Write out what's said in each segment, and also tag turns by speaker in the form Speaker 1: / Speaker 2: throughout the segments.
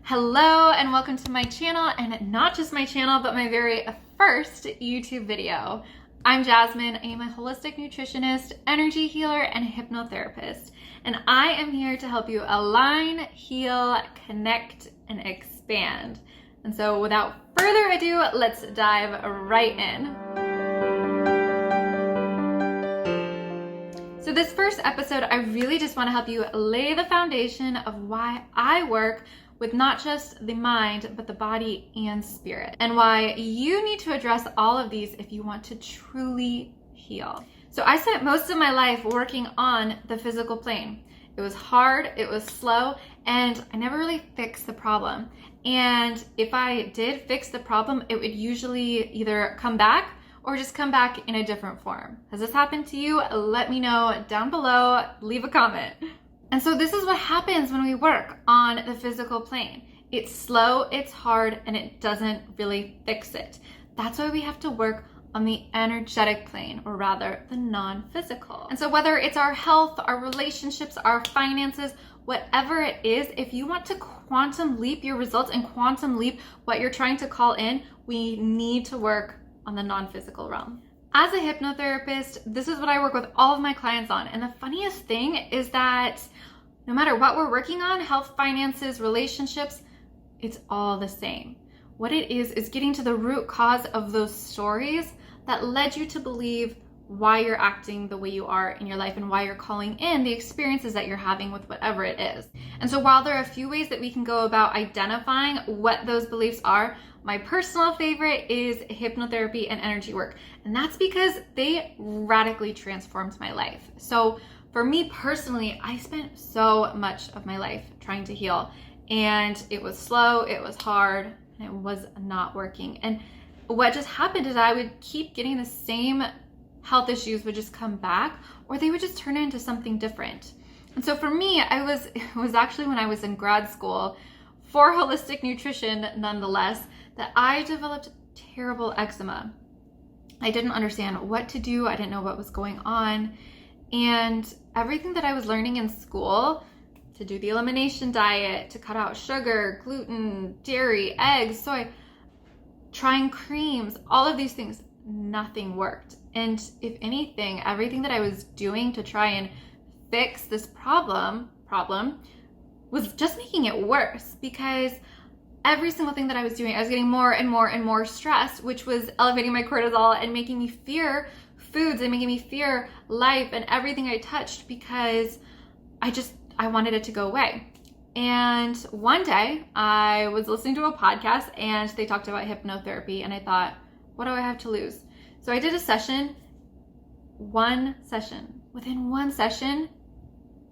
Speaker 1: Hello and welcome to my channel, and not just my channel, but my very first YouTube video. I'm Jasmine. I am a holistic nutritionist, energy healer, and hypnotherapist. And I am here to help you align, heal, connect, and expand. And so without further ado, let's dive right in. So this first episode, I really just want to help you lay the foundation of why I work with not just the mind, but the body and spirit, and why you need to address all of these if you want to truly heal. So I spent most of my life working on the physical plane. It was hard, it was slow, and I never really fixed the problem. And if I did fix the problem, it would usually either come back or just come back in a different form. Has this happened to you? Let me know down below, leave a comment. And so this is what happens when we work on the physical plane. It's slow, it's hard, and it doesn't really fix it. That's why we have to work on the energetic plane, or rather the non-physical. And so whether it's our health, our relationships, our finances, whatever it is, if you want to quantum leap your results and quantum leap what you're trying to call in, we need to work on the non-physical realm. As a hypnotherapist, this is what I work with all of my clients on. And the funniest thing is that no matter what we're working on, health, finances, relationships, it's all the same. What it is getting to the root cause of those stories that led you to believe why you're acting the way you are in your life and why you're calling in the experiences that you're having with whatever it is. And so while there are a few ways that we can go about identifying what those beliefs are, my personal favorite is hypnotherapy and energy work. And that's because they radically transformed my life. So for me personally, I spent so much of my life trying to heal, and it was slow, it was hard, and it was not working. And what just happened is I would keep getting the same health issues would just come back, or they would just turn into something different. And so for me, it was actually when I was in grad school for holistic nutrition, nonetheless, that I developed terrible eczema. I didn't understand what to do. I didn't know what was going on. And everything that I was learning in school, to do the elimination diet, to cut out sugar, gluten, dairy, eggs, soy, trying creams, all of these things, nothing worked. And if anything, everything that I was doing to try and fix this problem was just making it worse, because every single thing that I was doing, I was getting more and more and more stressed, which was elevating my cortisol and making me fear foods and making me fear life and everything I touched, because I wanted it to go away. And one day I was listening to a podcast and they talked about hypnotherapy, and I thought, what do I have to lose? So I did a session, one session. Within one session,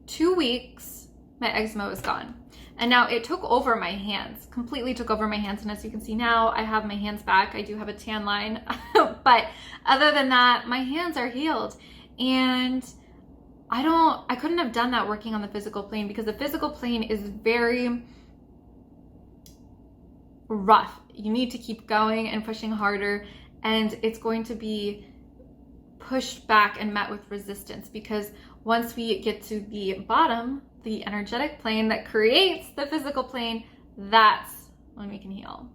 Speaker 1: 2 weeks, my eczema was gone. And now it took over my hands, completely took over my hands. And as you can see now, I have my hands back. I do have a tan line, but other than that, my hands are healed. And I couldn't have done that working on the physical plane, because the physical plane is very rough. You need to keep going and pushing harder, and it's going to be pushed back and met with resistance, because once we get to the bottom, the energetic plane that creates the physical plane, that's when we can heal.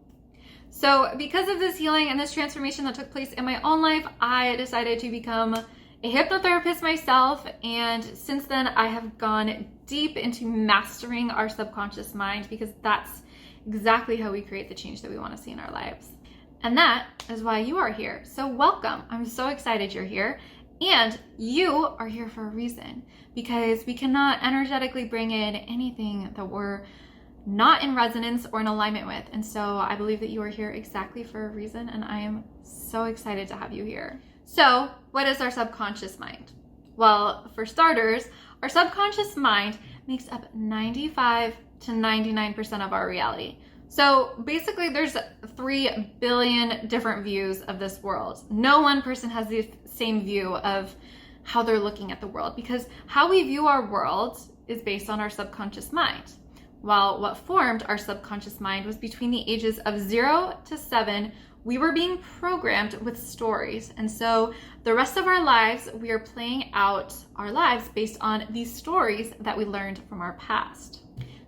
Speaker 1: So because of this healing and this transformation that took place in my own life, I decided to become a hypnotherapist myself. And since then, I have gone deep into mastering our subconscious mind, because that's exactly how we create the change that we want to see in our lives. And that is why you are here. So welcome. I'm so excited you're here. And you are here for a reason, because we cannot energetically bring in anything that we're not in resonance or in alignment with. And so I believe that you are here exactly for a reason, and I am so excited to have you here. So what is our subconscious mind? Well, for starters, our subconscious mind makes up 95 to 99% of our reality. So basically there's 3 billion different views of this world. No one person has the same view of how they're looking at the world, because how we view our world is based on our subconscious mind. Well, what formed our subconscious mind was between the ages of 0 to 7, we were being programmed with stories. And so the rest of our lives, we are playing out our lives based on these stories that we learned from our past.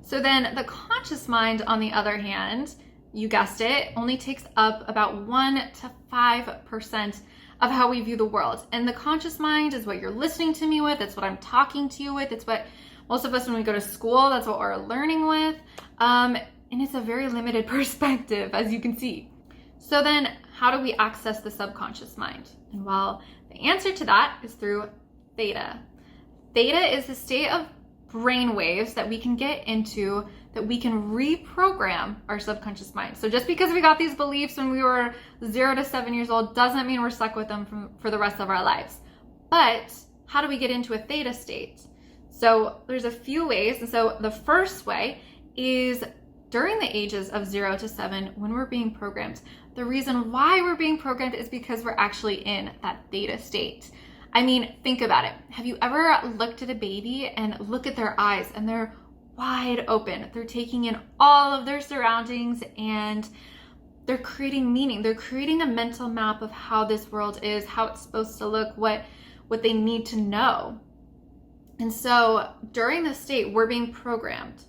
Speaker 1: So then the conscious mind, on the other hand, you guessed it, only takes up about 1 to 5% of how we view the world. And the conscious mind is what you're listening to me with. It's what I'm talking to you with. It's what most of us, when we go to school, that's what we're learning with. And it's a very limited perspective, as you can see. So then how do we access the subconscious mind? And well, the answer to that is through theta. Theta is the state of brain waves that we can get into, that we can reprogram our subconscious mind. So just because we got these beliefs when we were 0 to 7 years old doesn't mean we're stuck with them for the rest of our lives. But how do we get into a theta state? So there's a few ways. And so the first way is during the ages of 0 to 7 when we're being programmed. The reason why we're being programmed is because we're actually in that theta state. I mean, think about it. Have you ever looked at a baby and look at their eyes and they're wide open? They're taking in all of their surroundings and they're creating meaning. They're creating a mental map of how this world is, how it's supposed to look, what they need to know. And so during this state, we're being programmed.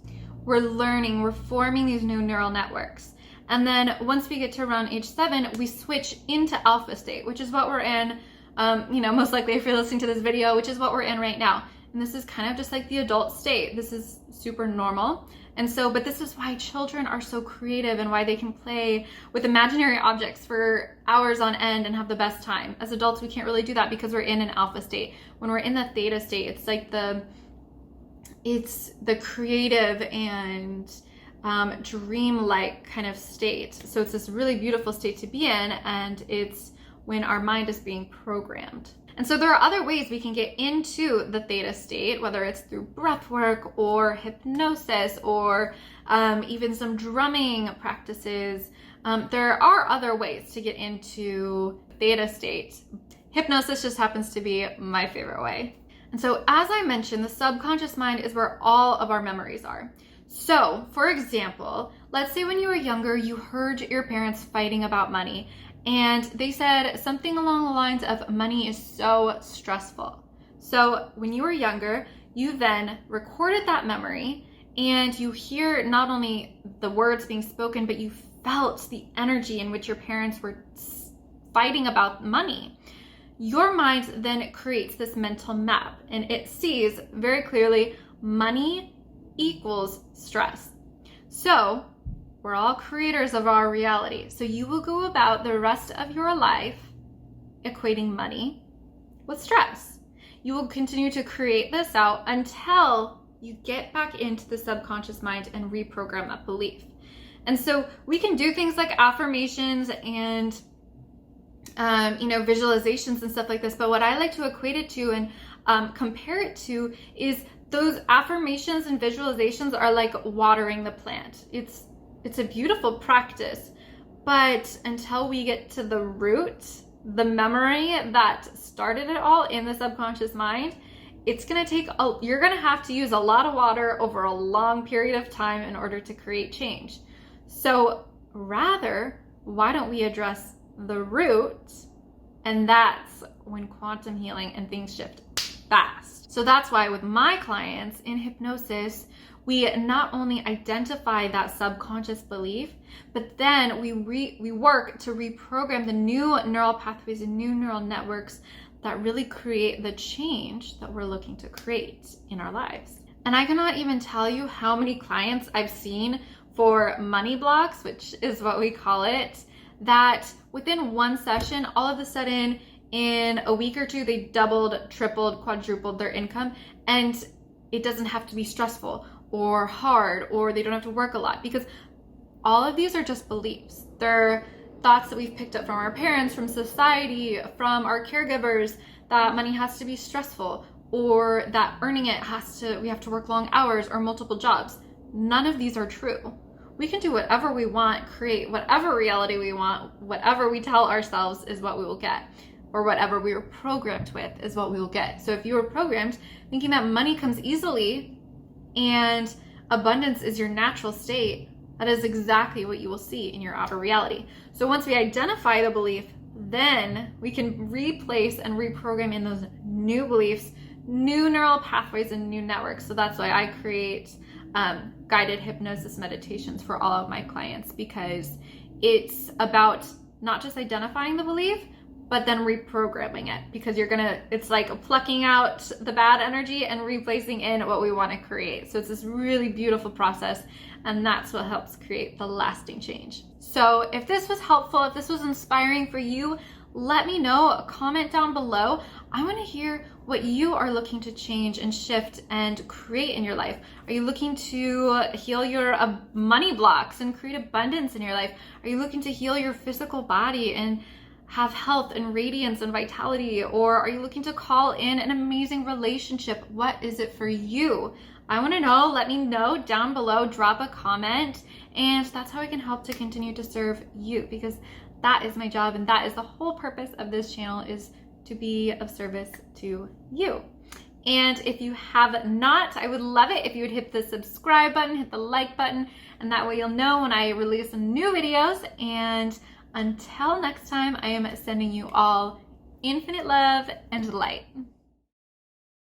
Speaker 1: We're learning, we're forming these new neural networks. And then once we get to around age 7, we switch into alpha state, which is what we're in, most likely if you're listening to this video, which is what we're in right now. And this is kind of just like the adult state. This is super normal. And so, but this is why children are so creative and why they can play with imaginary objects for hours on end and have the best time. As adults, we can't really do that because we're in an alpha state. When we're in the theta state, it's like it's the creative and dream-like kind of state. So it's this really beautiful state to be in, and it's when our mind is being programmed. And so there are other ways we can get into the theta state, whether it's through breath work or hypnosis or even some drumming practices. There are other ways to get into theta state. Hypnosis just happens to be my favorite way. And so as I mentioned, the subconscious mind is where all of our memories are. So for example, let's say when you were younger, you heard your parents fighting about money and they said something along the lines of money is so stressful. So when you were younger, you then recorded that memory and you hear not only the words being spoken, but you felt the energy in which your parents were fighting about money. Your mind then creates this mental map and it sees very clearly money equals stress. So we're all creators of our reality. So you will go about the rest of your life equating money with stress. You will continue to create this out until you get back into the subconscious mind and reprogram that belief. And so we can do things like affirmations and visualizations and stuff like this. But what I like to equate it to and compare it to is those affirmations and visualizations are like watering the plant. It's a beautiful practice, but until we get to the root, the memory that started it all in the subconscious mind, it's going to take, you're going to have to use a lot of water over a long period of time in order to create change. So rather, why don't we address the root? And that's when quantum healing and things shift fast. So that's why with my clients in hypnosis, we not only identify that subconscious belief, but then we work to reprogram the new neural pathways and new neural networks that really create the change that we're looking to create in our lives. And I cannot even tell you how many clients I've seen for money blocks, which is what we call it, that within one session, all of a sudden in a week or two, they doubled, tripled, quadrupled their income. And it doesn't have to be stressful or hard, or they don't have to work a lot, because all of these are just beliefs. They're thoughts that we've picked up from our parents, from society, from our caregivers, that money has to be stressful, or that earning it we have to work long hours or multiple jobs. None of these are true. We can do whatever we want, create whatever reality we want, whatever we tell ourselves is what we will get, or whatever we were programmed with is what we will get. So if you were programmed thinking that money comes easily and abundance is your natural state, that is exactly what you will see in your outer reality. So once we identify the belief, then we can replace and reprogram in those new beliefs, new neural pathways and new networks. So that's why I create guided hypnosis meditations for all of my clients, because it's about not just identifying the belief, but then reprogramming it, because it's like plucking out the bad energy and replacing in what we want to create. So it's this really beautiful process, and that's what helps create the lasting change. So if this was helpful, if this was inspiring for you, let me know. Comment down below. I want to hear what you are looking to change and shift and create in your life. Are you looking to heal your money blocks and create abundance in your life? Are you looking to heal your physical body and have health and radiance and vitality? Or are you looking to call in an amazing relationship? What is it for you? I want to know. Let me know down below. Drop a comment, and that's how I can help to continue to serve you, because that is my job, and that is the whole purpose of this channel, is to be of service to you. And if you have not, I would love it if you would hit the subscribe button, hit the like button, and that way you'll know when I release new videos. And until next time, I am sending you all infinite love and light.